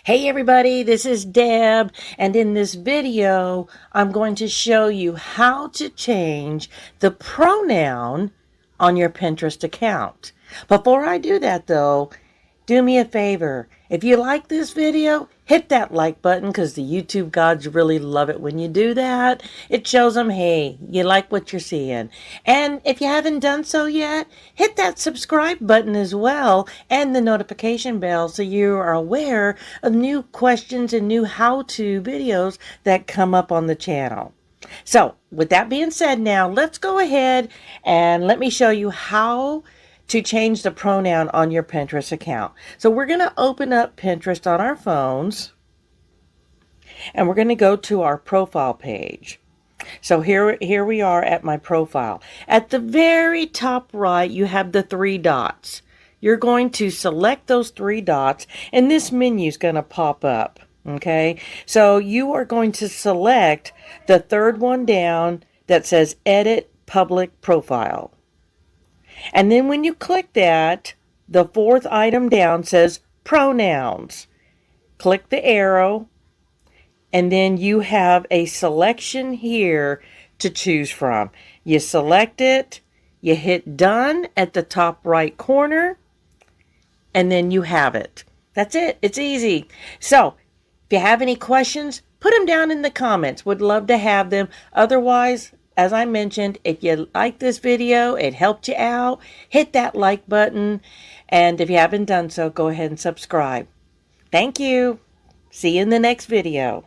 Hey everybody, this is Deb, and in this video, I'm going to show you how to change the pronoun on your Pinterest account. Before I do that though, do me a favor. If you like this video, hit that like button because the YouTube gods really love it when you do that. It shows them, hey, you like what you're seeing. And if you haven't done so yet, hit that subscribe button as well and the notification bell so you are aware of new questions and new how-to videos that come up on the channel. So, with that being said now, let's go ahead and let me show you how to change the pronoun on your Pinterest account. So we're going to open up Pinterest on our phones and we're going to go to our profile page. So here we are at my profile. At the very top right, you have the three dots. You're going to select those three dots and this menu is going to pop up. Okay, so you are going to select the third one down that says Edit Public Profile. And then when you click that, the fourth item down says Pronouns. Click the arrow, and then you have a selection here to choose from. You select it, you hit Done at the top right corner, and then you have it. That's it. It's easy. So, if you have any questions, put them down in the comments. Would love to have them. Otherwise, as I mentioned, if you like this video, it helped you out, hit that like button. And if you haven't done so, go ahead and subscribe. Thank you. See you in the next video.